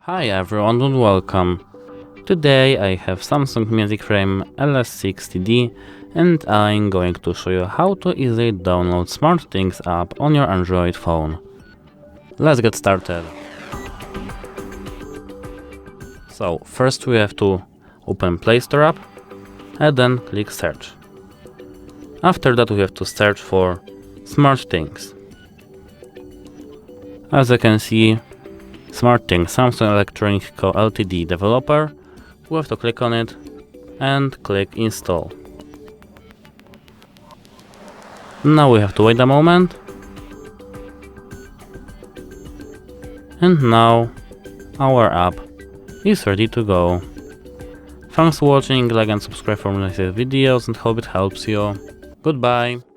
Hi everyone and welcome. Today I have Samsung Music Frame LS60D and I'm going to show you how to easily download SmartThings app on your Android phone. Let's get started. So first we have to open Play Store app and then click search. After that we have to search for SmartThings. As you can see, SmartThings Samsung Electronic Co. Ltd. developer. We have to click on it and click install. Now we have to wait a moment. And now our app is ready to go. Thanks for watching, like and subscribe for more next videos and hope it helps you. Goodbye!